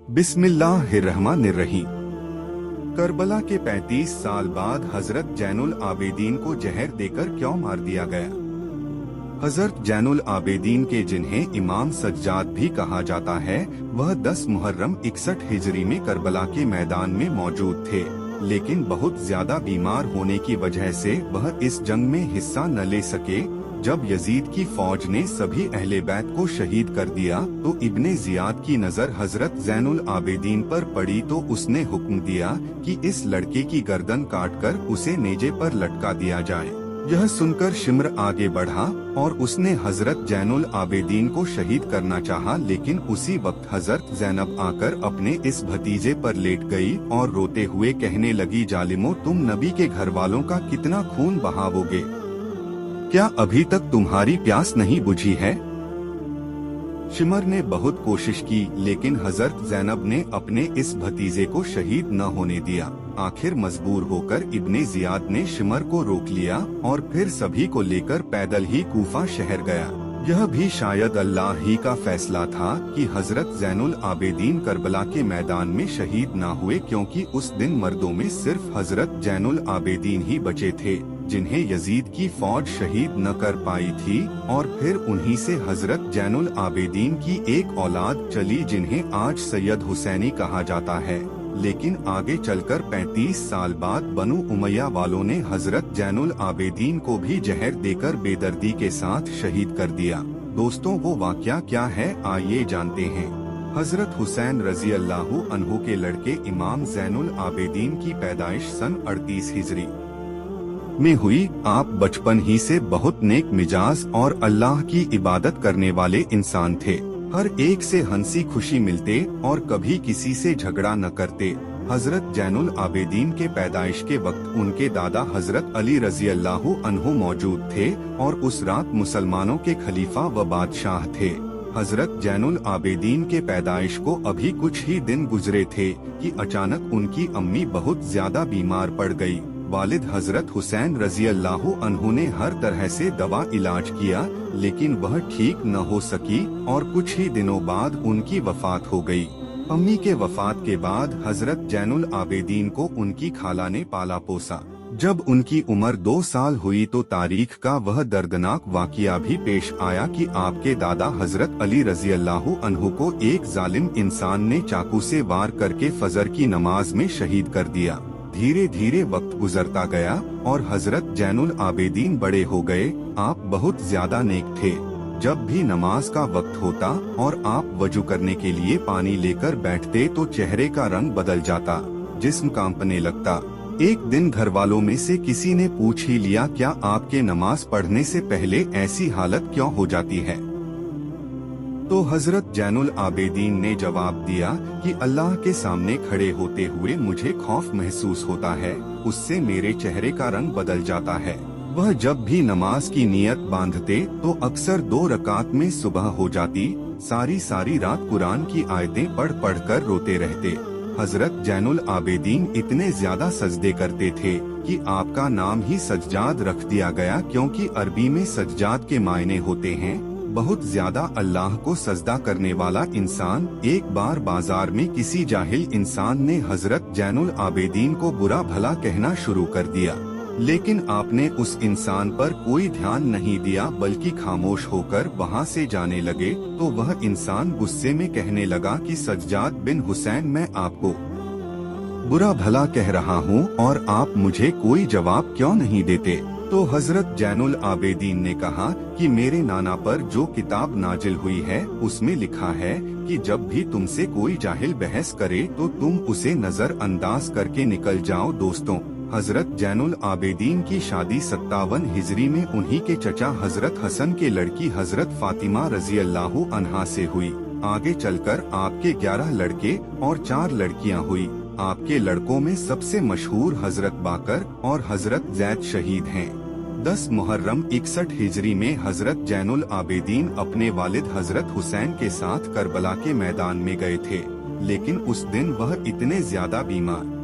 बिस्मिल्लाहिर्रहमानिर्रहीम। करबला के 35 साल बाद हजरत जैनुल आबेदीन को जहर देकर क्यों मार दिया गया? हजरत जैनुल आबेदीन के जिन्हें इमाम सज्जाद भी कहा जाता है, वह 10 मुहर्रम 61 हिजरी में करबला के मैदान में मौजूद थे, लेकिन बहुत ज्यादा बीमार होने की वजह से वह इस जंग में हिस्सा न ले सके। जब यजीद की फौज ने सभी अहले बैत को शहीद कर दिया तो इब्ने जियाद की नजर हजरत जैनुल आबेदीन पर पड़ी, तो उसने हुक्म दिया कि इस लड़के की गर्दन काटकर उसे नेजे पर लटका दिया जाए। यह सुनकर शिम्र आगे बढ़ा और उसने हजरत जैनुल आबेदीन को शहीद करना चाहा, लेकिन उसी वक्त हजरत जैनब आकर अपने इस भतीजे पर लेट गई और रोते हुए कहने लगी, जालिमो, तुम नबी के घर वालों का कितना खून बहाओगे? क्या अभी तक तुम्हारी प्यास नहीं बुझी है? शिमर ने बहुत कोशिश की, लेकिन हजरत जैनब ने अपने इस भतीजे को शहीद न होने दिया। आखिर मजबूर होकर इब्ने जियाद ने शिमर को रोक लिया और फिर सभी को लेकर पैदल ही कूफा शहर गया। यह भी शायद अल्लाह ही का फैसला था कि हजरत जैनुल आबेदीन करबला के मैदान में शहीद न हुए, क्योंकि उस दिन मर्दों में सिर्फ हजरत जैनुल आबेदीन ही बचे थे जिन्हें यजीद की फौज शहीद न कर पाई थी, और फिर उन्हीं से हजरत जैनुल आबेदीन की एक औलाद चली जिन्हें आज सैयद हुसैनी कहा जाता है। लेकिन आगे चलकर 35 साल बाद बनु उमैया वालों ने हजरत जैनुल आबेदीन को भी जहर देकर बेदर्दी के साथ शहीद कर दिया। दोस्तों, वो वाकया क्या है, आइए जानते हैं। हजरत हुसैन रजी अल्लाहु अन्हु के लड़के इमाम जैनुल आबेदीन की पैदाइश सन 38 हिजरी में हुई। आप बचपन ही से बहुत नेक मिजाज और अल्लाह की इबादत करने वाले इंसान थे। हर एक से हंसी खुशी मिलते और कभी किसी से झगड़ा न करते। हजरत जैनुल आबेदीन के पैदाइश के वक्त उनके दादा हजरत अली रजी अल्लाहु अन्हु मौजूद थे और उस रात मुसलमानों के खलीफा व बादशाह थे। हजरत जैनुल आबेदीन के पैदाइश को अभी कुछ ही दिन गुजरे थे कि अचानक उनकी अम्मी बहुत ज्यादा बीमार पड़ गई। वालिद हजरत हुसैन रजी अल्लाहु अन्हु ने हर तरह से दवा इलाज किया, लेकिन वह ठीक न हो सकी और कुछ ही दिनों बाद उनकी वफात हो गई। अम्मी के वफात के बाद हजरत जैनुल आबेदीन को उनकी खाला ने पाला पोसा। जब उनकी उम्र 2 साल हुई तो तारीख का वह दर्दनाक वाकया भी पेश आया कि आपके दादा हजरत अली रजी अल्लाहु अन्हु को एक जालिम इंसान ने चाकू से वार करके फजर की नमाज में शहीद कर दिया। धीरे धीरे वक्त गुजरता गया और हजरत जैनुल आबेदीन बड़े हो गए। आप बहुत ज्यादा नेक थे। जब भी नमाज का वक्त होता और आप वजू करने के लिए पानी लेकर बैठते तो चेहरे का रंग बदल जाता, जिस्म कांपने लगता। एक दिन घर वालों में से किसी ने पूछ ही लिया, क्या आपके नमाज पढ़ने से पहले ऐसी हालत क्यों हो जाती है? तो हजरत जैनुल आबेदीन ने जवाब दिया कि अल्लाह के सामने खड़े होते हुए मुझे खौफ महसूस होता है, उससे मेरे चेहरे का रंग बदल जाता है। वह जब भी नमाज की नियत बांधते तो अक्सर 2 रकात में सुबह हो जाती। सारी रात कुरान की आयतें पढ़ कर रोते रहते। हजरत जैनुल आबेदीन इतने ज्यादा सजदे करते थे कि आपका नाम ही सज्जाद रख दिया गया, क्योंकि अरबी में सज्जाद के मायने होते हैं बहुत ज्यादा अल्लाह को सजदा करने वाला इंसान। एक बार बाजार में किसी जाहिल इंसान ने हजरत जैनुल आबेदीन को बुरा भला कहना शुरू कर दिया, लेकिन आपने उस इंसान पर कोई ध्यान नहीं दिया बल्कि खामोश होकर वहां से जाने लगे। तो वह इंसान गुस्से में कहने लगा कि सज्जाद बिन हुसैन, मैं आपको बुरा भला कह रहा हूँ और आप मुझे कोई जवाब क्यों नहीं देते? तो हजरत जैनुल आबेदीन ने कहा कि मेरे नाना पर जो किताब नाजिल हुई है उसमें लिखा है कि जब भी तुमसे कोई जाहिल बहस करे तो तुम उसे नजर अंदाज करके निकल जाओ। दोस्तों, हजरत जैनुल आबेदीन की शादी 57 हिजरी में उन्हीं के चचा हजरत हसन के लड़की हजरत फातिमा रजी अल्लाहु अन्हा से हुई। आगे चलकर आपके 11 लड़के और 4 लड़कियां हुई। आपके लड़कों में सबसे मशहूर हजरत बाकर और हजरत जैद शहीद हैं। 10 मुहर्रम 61 हिजरी में हजरत जैनुल आबेदीन अपने वालिद हजरत हुसैन के साथ करबला के मैदान में गए थे, लेकिन उस दिन वह इतने ज्यादा बीमार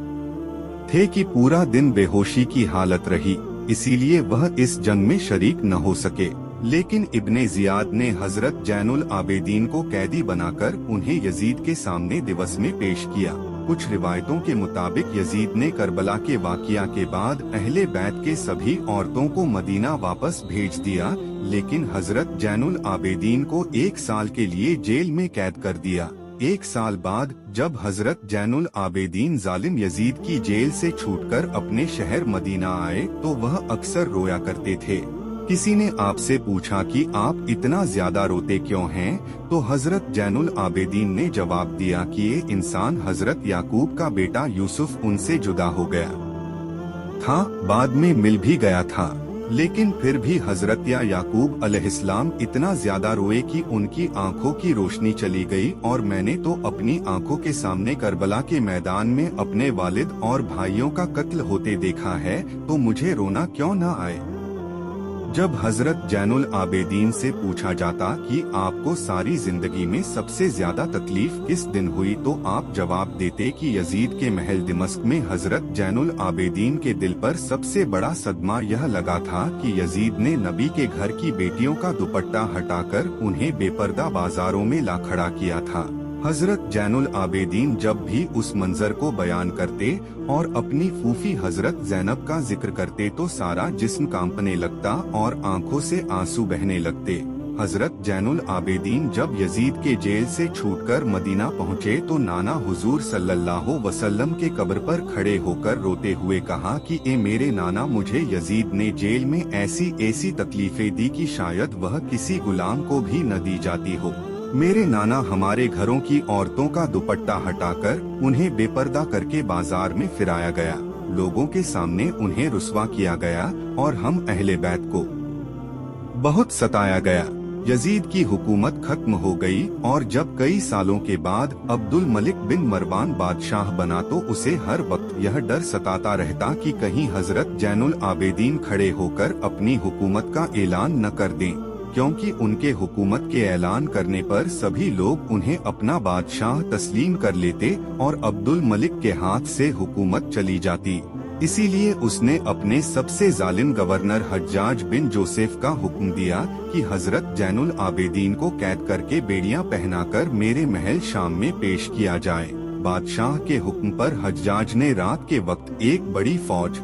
थे कि पूरा दिन बेहोशी की हालत रही, इसीलिए वह इस जंग में शरीक न हो सके। लेकिन इब्ने जियाद ने हजरत जैनुल आबेदीन को कैदी बनाकर उन्हें यजीद के सामने दिवस में पेश किया। कुछ रिवायतों के मुताबिक यजीद ने करबला के वाक़िया के बाद अहले बैत के सभी औरतों को मदीना वापस भेज दिया, लेकिन हजरत जैनुल आबेदीन को 1 साल के लिए जेल में कैद कर दिया। 1 साल बाद जब हजरत जैनुल आबेदीन जालिम यजीद की जेल से छूटकर अपने शहर मदीना आए तो वह अक्सर रोया करते थे। किसी ने आपसे पूछा कि आप इतना ज्यादा रोते क्यों हैं, तो हजरत जैनुल आबेदीन ने जवाब दिया कि ये इंसान हजरत याकूब का बेटा यूसुफ उनसे जुदा हो गया था, बाद में मिल भी गया था, लेकिन फिर भी हजरत याकूब अलैहिस्सलाम इतना ज्यादा रोए कि उनकी आंखों की रोशनी चली गई, और मैंने तो अपनी आंखों के सामने करबला के मैदान में अपने वालिद और भाइयों का कत्ल होते देखा है, तो मुझे रोना क्यों न आए। जब हजरत जैनुल आबेदीन से पूछा जाता कि आपको सारी जिंदगी में सबसे ज्यादा तकलीफ किस दिन हुई, तो आप जवाब देते कि यजीद के महल दिमश्क में हजरत जैनुल आबेदीन के दिल पर सबसे बड़ा सदमा यह लगा था कि यजीद ने नबी के घर की बेटियों का दुपट्टा हटाकर उन्हें बेपर्दा बाजारों में ला खड़ा किया था। हजरत जैनुल आबेदीन जब भी उस मंजर को बयान करते और अपनी फूफी हजरत ज़ैनब का जिक्र करते तो सारा जिस्म कांपने लगता और आंखों से आंसू बहने लगते। हजरत जैनुल आबेदीन जब यजीद के जेल से छूटकर मदीना पहुँचे तो नाना हुजूर सल्लल्लाहु वसल्लम के कब्र पर खड़े होकर रोते हुए कहा कि ए मेरे नाना, मुझे यजीद ने जेल में ऐसी तकलीफें दी कि शायद वह किसी गुलाम को भी न दी जाती हो। मेरे नाना, हमारे घरों की औरतों का दुपट्टा हटाकर उन्हें बेपर्दा करके बाजार में फिराया गया, लोगों के सामने उन्हें रुस्वा किया गया और हम अहले बैत को बहुत सताया गया। यजीद की हुकूमत खत्म हो गई और जब कई सालों के बाद अब्दुल मलिक बिन मरवान बादशाह बना तो उसे हर वक्त यह डर सताता रहता कि कहीं हजरत जैनुल आबेदीन खड़े होकर अपनी हुकूमत का ऐलान न कर दें, क्योंकि उनके हुकूमत के ऐलान करने पर सभी लोग उन्हें अपना बादशाह तस्लीम कर लेते और अब्दुल मलिक के हाथ से हुकूमत चली जाती। इसीलिए उसने अपने सबसे जालिम गवर्नर हज्जाज बिन जोसेफ का हुक्म दिया कि हजरत जैनुल आबेदीन को कैद करके बेड़ियां पहनाकर मेरे महल शाम में पेश किया जाए। बादशाह के हुक्म पर हज्जाज ने रात के वक्त एक बड़ी फौज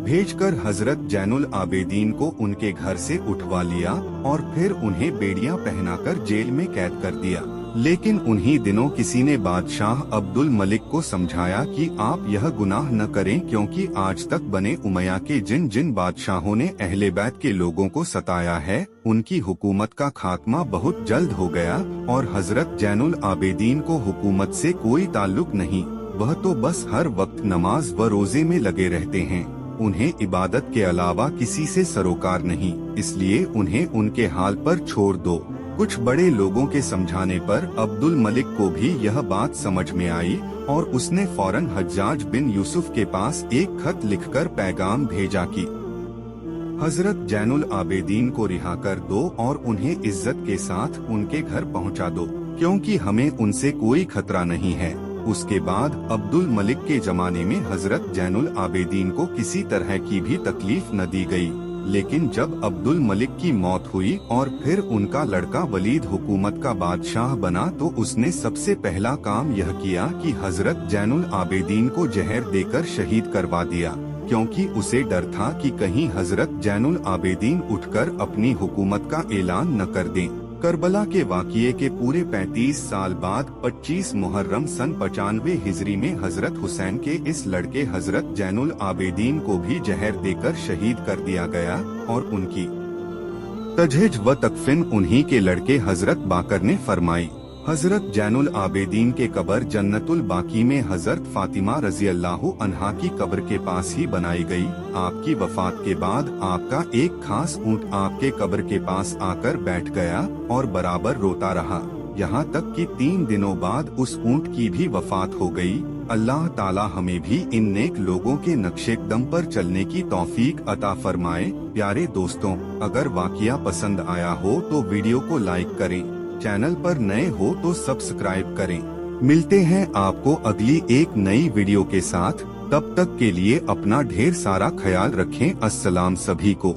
भेजकर हजरत जैनुल आबेदीन को उनके घर से उठवा लिया और फिर उन्हें बेड़ियां पहनाकर जेल में कैद कर दिया। लेकिन उन्हीं दिनों किसी ने बादशाह अब्दुल मलिक को समझाया कि आप यह गुनाह न करें, क्योंकि आज तक बने उमैया के जिन जिन बादशाहों ने अहले बैत के लोगों को सताया है, उनकी हुकूमत का खात्मा बहुत जल्द हो गया और हजरत जैनुल आबेदीन को हुकूमत से कोई ताल्लुक नहीं, वह तो बस हर वक्त नमाज व रोजे में लगे रहते हैं। उन्हें इबादत के अलावा किसी से सरोकार नहीं, इसलिए उन्हें उनके हाल पर छोड़ दो। कुछ बड़े लोगों के समझाने पर अब्दुल मलिक को भी यह बात समझ में आई और उसने फौरन हज्जाज बिन यूसुफ के पास एक खत लिखकर पैगाम भेजा कि हजरत जैनुल आबेदीन को रिहा कर दो और उन्हें इज्जत के साथ उनके घर पहुंचा दो, क्योंकि हमें उनसे कोई खतरा नहीं है। उसके बाद अब्दुल मलिक के जमाने में हजरत जैनुल आबेदीन को किसी तरह की भी तकलीफ न दी गई, लेकिन जब अब्दुल मलिक की मौत हुई और फिर उनका लड़का वलीद हुकूमत का बादशाह बना तो उसने सबसे पहला काम यह किया कि हजरत जैनुल आबेदीन को जहर देकर शहीद करवा दिया, क्योंकि उसे डर था कि कहीं हजरत जैनुल आबेदीन उठकर अपनी हुकूमत का ऐलान न कर दें। करबला के वाक़िए के पूरे 35 साल बाद 25 मुहर्रम सन 95 हिजरी में हजरत हुसैन के इस लड़के हजरत जैनुल आबेदीन को भी जहर देकर शहीद कर दिया गया और उनकी तजहीज व तकफीन उन्हीं के लड़के हजरत बाकर ने फरमाई। हजरत जैनुल आबेदीन के कब्र जन्नतुल बाकी में हजरत फातिमा रजी अल्लाह अन्हा की कब्र के पास ही बनाई गई। आपकी वफात के बाद आपका एक खास ऊंट आपके कब्र के पास आकर बैठ गया और बराबर रोता रहा, यहाँ तक कि 3 दिनों बाद उस ऊंट की भी वफात हो गई। अल्लाह ताला हमें भी इन नेक लोगों के नक्शे कदम पर चलने की तौफीक अता फरमाए। प्यारे दोस्तों, अगर वाक़िया पसंद आया हो तो वीडियो को लाइक करें, चैनल पर नए हो तो सब्सक्राइब करें। मिलते हैं आपको अगली एक नई वीडियो के साथ, तब तक के लिए अपना ढेर सारा ख्याल रखें। अस्सलाम सभी को।